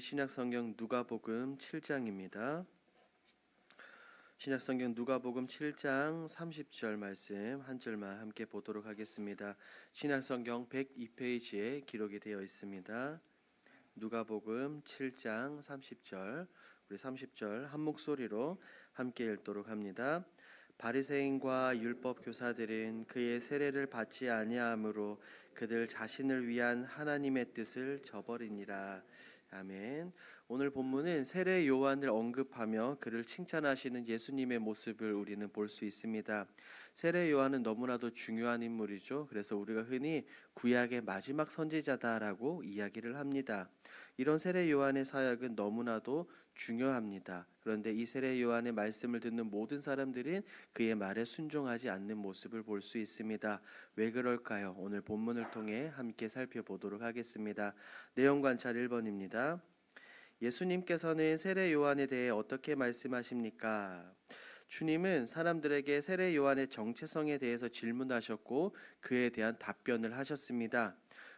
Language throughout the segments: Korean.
신약성경 누가복음 7장입니다. 신약성경 누가복음 7장 30절 말씀 한 절만 함께 보도록 하겠습니다. 신약성경 102페이지에 기록이 되어 있습니다. 누가복음 7장 30절, 우리 30절 한 목소리로 함께 읽도록 합니다. 바리새인과 율법 교사들은 그의 세례를 받지 아니하므로 그들 자신을 위한 하나님의 뜻을 저버리니라. 아멘. 오늘 본문은 세례 요한을 언급하며 그를 칭찬하시는 예수님의 모습을 우리는 볼 수 있습니다. 세례 요한은 너무나도 중요한 인물이죠. 그래서 우리가 흔히 구약의 마지막 선지자다라고 이야기를 합니다. 이런 세례 요한의 사역은 너무나도 중요합니다. 그런데 이 세례 요한의 말씀을 듣는 모든 사람들은 그의 말에 순종하지 않는 모습을 볼 수 있습니다. 왜 그럴까요? 오늘 본문을 통해 함께 살펴보도록 하겠습니다. 내용 관찰 1번입니다. 예수님께서는 세례 요한에 대해 어떻게 말씀하십니까? 주님은 사람들에게 세례 요한의 정체성에 대해서 질문하셨고 그에 대한 답변을 하셨습니다.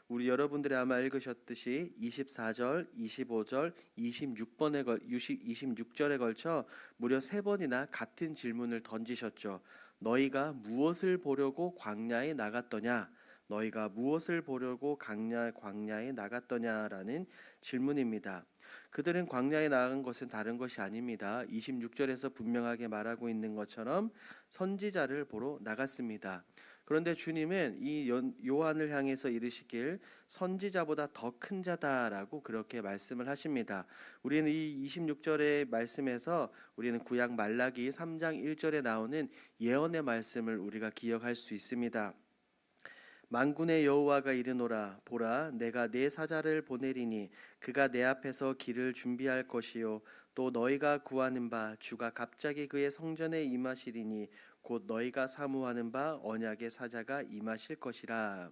우리 여러분들이 아마 읽으셨듯이 24절, 25절, 26절에 걸쳐 무려 3번이나 같은 질문을 던지셨죠. 너희가 무엇을 보려고 광야에 나갔더냐? 너희가 무엇을 보려고 광야에 나갔더냐라는 질문입니다. 그들은 광야에 나간 것은 다른 것이 아닙니다. 26절에서 분명하게 말하고 있는 것처럼 선지자를 보러 나갔습니다. 그런데 주님은 이 요한을 향해서 이르시길 선지자보다 더 큰 자다라고 그렇게 말씀을 하십니다. 우리는 이 26절의 말씀에서 우리는 구약 말라기 3장 1절에 나오는 예언의 말씀을 우리가 기억할 수 있습니다. 만군의 여호와가 이르노라 보라 내가 내 사자를 보내리니 그가 내 앞에서 길을 준비할 것이요 또 너희가 구하는 바 주가 갑자기 그의 성전에 임하시리니 곧 너희가 사모하는 바 언약의 사자가 임하실 것이라.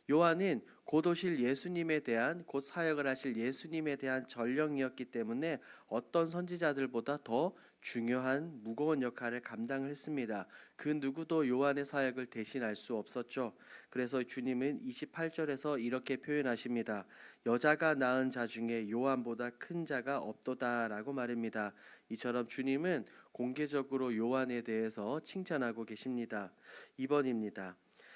요한은 곧 오실 예수님에 대한 곧 사역을 하실 예수님에 대한 전령이었기 때문에 어떤 선지자들보다 더 중요한 무거운 역할을 감당을 했습니다. 그 누구도 요한의 사역을 대신할 수 없었죠. 그래서 주님은 28절에서 이렇게 표현하십니다. 여자가 낳은 자 중에 요한보다 큰 자가 없도다라고 말합니다. 이처럼 주님은 공개적으로 요한에 대해서 칭찬하고 계십니다. 2번입니다.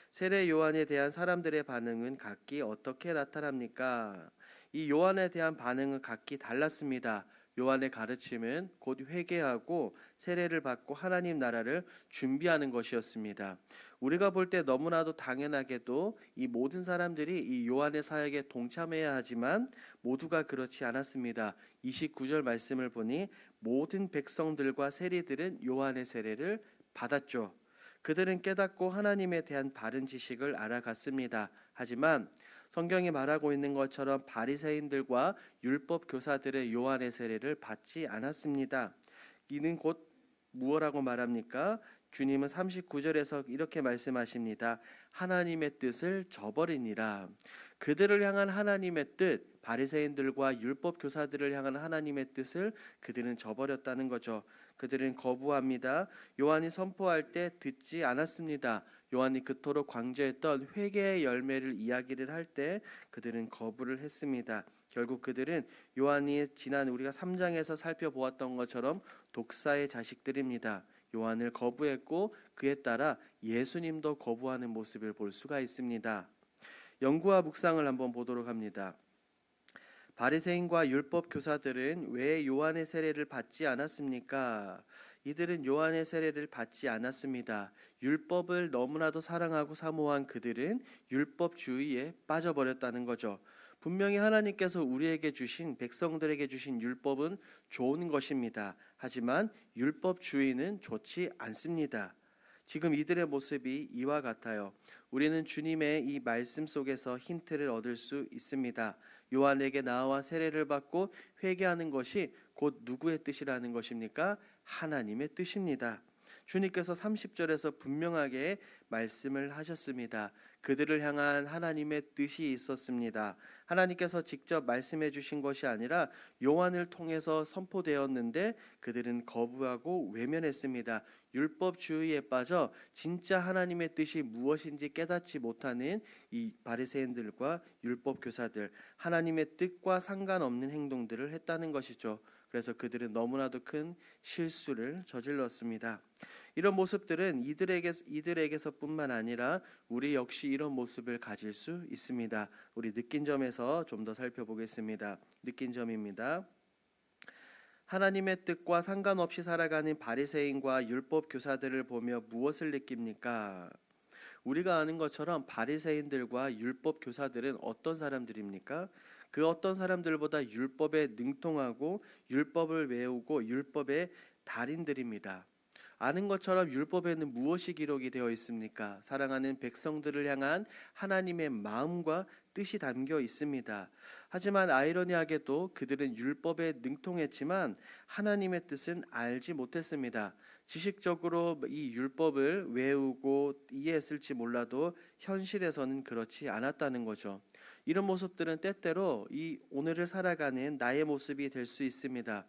세례 요한에 대한 사람들의 반응은 각기 어떻게 나타납니까? 이 요한에 대한 반응은 각기 달랐습니다. 요한의 가르침은 곧 회개하고 세례를 받고 하나님 나라를 준비하는 것이었습니다. 우리가 볼 때 너무나도 당연하게도 이 모든 사람들이 이 요한의 사역에 동참해야 하지만 모두가 그렇지 않았습니다. 29절 말씀을 보니 모든 백성들과 세리들은 요한의 세례를 받았죠. 그들은 깨닫고 하나님에 대한 바른 지식을 알아갔습니다. 하지만 성경이 말하고 있는 것처럼 바리새인들과 율법 교사들의 요한의 세례를 받지 않았습니다. 이는 곧 무엇라고 말합니까? 주님은 39절에서 이렇게 말씀하십니다. 하나님의 뜻을 저버리니라. 그들을 향한 하나님의 뜻, 바리새인들과 율법 교사들을 향한 하나님의 뜻을 그들은 저버렸다는 거죠. 그들은 거부합니다. 요한이 선포할 때 듣지 않았습니다. 요한이 그토록 강조했던 회개의 열매를 이야기를 할 때 그들은 거부를 했습니다. 결국 그들은 요한이 지난 우리가 3장에서 살펴보았던 것처럼 독사의 자식들입니다. 요한을 거부했고 그에 따라 예수님도 거부하는 모습을 볼 수가 있습니다. 연구와 묵상을 한번 보도록 합니다. 바리새인과 율법 교사들은 왜 요한의 세례를 받지 않았습니까? 이들은 요한의 세례를 받지 않았습니다. 율법을 너무나도 사랑하고 사모한 그들은 율법주의에 빠져버렸다는 거죠. 분명히 하나님께서 우리에게 주신 백성들에게 주신 율법은 좋은 것입니다. 하지만 율법주의는 좋지 않습니다. 지금 이들의 모습이 이와 같아요. 우리는 주님의 이 말씀 속에서 힌트를 얻을 수 있습니다. 요한에게 나와 세례를 받고 회개하는 것이 곧 누구의 뜻이라는 것입니까? 하나님의 뜻입니다. 주님께서 30절에서 분명하게 말씀을 하셨습니다. 그들을 향한 하나님의 뜻이 있었습니다. 하나님께서 직접 말씀해 주신 것이 아니라 요한을 통해서 선포되었는데 그들은 거부하고 외면했습니다. 율법주의에 빠져 진짜 하나님의 뜻이 무엇인지 깨닫지 못하는 이 바리새인들과 율법 교사들, 하나님의 뜻과 상관없는 행동들을 했다는 것이죠. 그래서 그들은 너무나도 큰 실수를 저질렀습니다. 이런 모습들은 이들에게서뿐만 아니라 우리 역시 이런 모습을 가질 수 있습니다. 우리 느낀 점에서 좀 더 살펴보겠습니다. 느낀 점입니다. 하나님의 뜻과 상관없이 살아가는 바리새인과 율법 교사들을 보며 무엇을 느낍니까? 우리가 아는 것처럼 바리새인들과 율법 교사들은 어떤 사람들입니까? 그 어떤 사람들보다 율법에 능통하고 율법을 외우고 율법의 달인들입니다. 아는 것처럼 율법에는 무엇이 기록이 되어 있습니까? 사랑하는 백성들을 향한 하나님의 마음과 뜻이 담겨 있습니다. 하지만 아이러니하게도 그들은 율법에 능통했지만 하나님의 뜻은 알지 못했습니다. 지식적으로 이 율법을 외우고 이해했을지 몰라도 현실에서는 그렇지 않았다는 거죠. 이런 모습들은 때때로 이 오늘을 살아가는 나의 모습이 될 수 있습니다.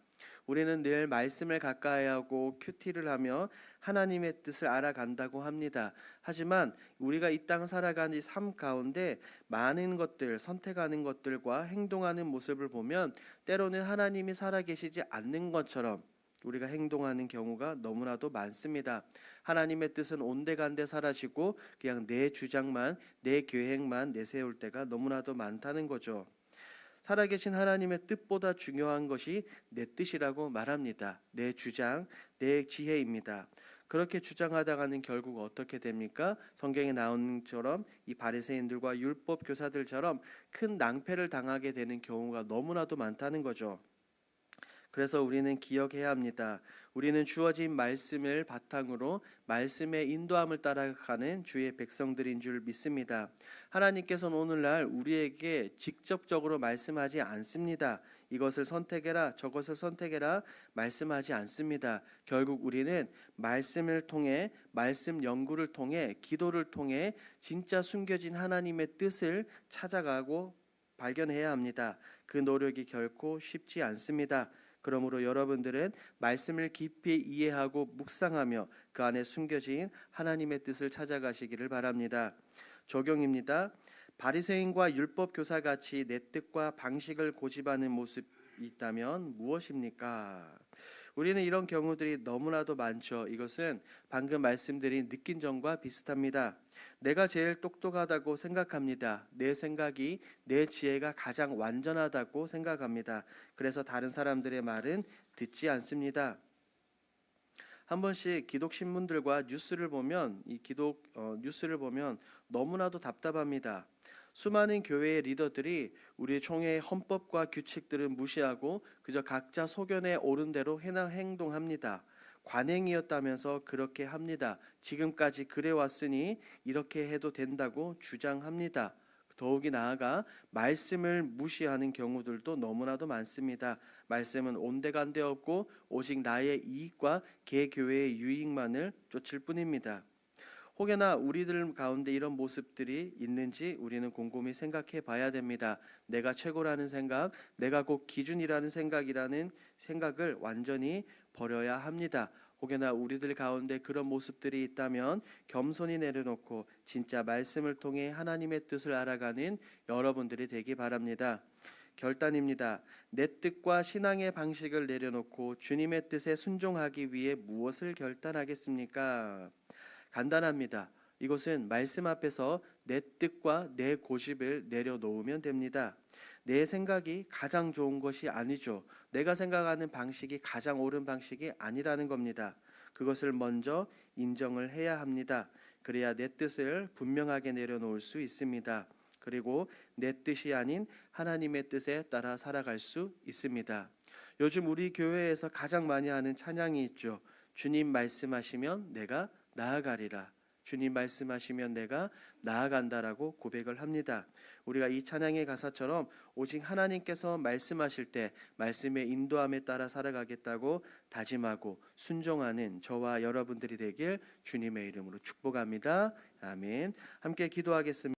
우리는 늘 말씀을 가까이 하고 큐티를 하며 하나님의 뜻을 알아간다고 합니다. 하지만 우리가 이 땅 살아가는 삶 가운데 많은 것들, 선택하는 것들과 행동하는 모습을 보면 때로는 하나님이 살아계시지 않는 것처럼 우리가 행동하는 경우가 너무나도 많습니다. 하나님의 뜻은 온데간데 사라지고 그냥 내 주장만, 내 계획만 내세울 때가 너무나도 많다는 거죠. 살아계신 하나님의 뜻보다 중요한 것이 내 뜻이라고 말합니다. 내 주장, 내 지혜입니다. 그렇게 주장하다가는 결국 어떻게 됩니까? 성경에 나오는 것처럼 이 바리새인들과 율법 교사들처럼 큰 낭패를 당하게 되는 경우가 너무나도 많다는 거죠. 그래서 우리는 기억해야 합니다. 우리는 주어진 말씀을 바탕으로 말씀의 인도함을 따라가는 주의 백성들인 줄 믿습니다. 하나님께서는 오늘날 우리에게 직접적으로 말씀하지 않습니다. 이것을 선택해라, 저것을 선택해라 말씀하지 않습니다. 결국 우리는 말씀을 통해, 말씀 연구를 통해, 기도를 통해 진짜 숨겨진 하나님의 뜻을 찾아가고 발견해야 합니다. 그 노력이 결코 쉽지 않습니다. 그러므로 여러분들은 말씀을 깊이 이해하고 묵상하며 그 안에 숨겨진 하나님의 뜻을 찾아가시기를 바랍니다. 적용입니다. 바리새인과 율법 교사같이 내 뜻과 방식을 고집하는 모습이 있다면 무엇입니까? 우리는 이런 경우들이 너무나도 많죠. 이것은 방금 말씀드린 느낀 점과 비슷합니다. 내가 제일 똑똑하다고 생각합니다. 내 생각이, 내 지혜가 가장 완전하다고 생각합니다. 그래서 다른 사람들의 말은 듣지 않습니다. 한 번씩 기독 신문들과 뉴스를 보면 뉴스를 보면 너무나도 답답합니다. 수많은 교회의 리더들이 우리 총회의 헌법과 규칙들을 무시하고 그저 각자 소견에 오른 대로 행동합니다. 관행이었다면서 그렇게 합니다. 지금까지 그래왔으니 이렇게 해도 된다고 주장합니다. 더욱이 나아가 말씀을 무시하는 경우들도 너무나도 많습니다. 말씀은 온데간데 없고 오직 나의 이익과 개교회의 유익만을 쫓을 뿐입니다. 혹여나 우리들 가운데 이런 모습들이 있는지 우리는 곰곰이 생각해 봐야 됩니다. 내가 최고라는 생각, 내가 곧 기준이라는 생각을 완전히 버려야 합니다. 혹여나 우리들 가운데 그런 모습들이 있다면 겸손히 내려놓고 진짜 말씀을 통해 하나님의 뜻을 알아가는 여러분들이 되기 바랍니다. 결단입니다. 내 뜻과 신앙의 방식을 내려놓고 주님의 뜻에 순종하기 위해 무엇을 결단하겠습니까? 간단합니다. 이것은 말씀 앞에서 내 뜻과 내 고집을 내려놓으면 됩니다. 내 생각이 가장 좋은 것이 아니죠. 내가 생각하는 방식이 가장 옳은 방식이 아니라는 겁니다. 그것을 먼저 인정을 해야 합니다. 그래야 내 뜻을 분명하게 내려놓을 수 있습니다. 그리고 내 뜻이 아닌 하나님의 뜻에 따라 살아갈 수 있습니다. 요즘 우리 교회에서 가장 많이 하는 찬양이 있죠. 주님 말씀하시면 내가 나아가리라. 주님 말씀하시면 내가 나아간다라고 고백을 합니다. 우리가 이 찬양의 가사처럼 오직 하나님께서 말씀하실 때 말씀의 인도함에 따라 살아가겠다고 다짐하고 순종하는 저와 여러분들이 되길 주님의 이름으로 축복합니다. 아멘. 함께 기도하겠습니다.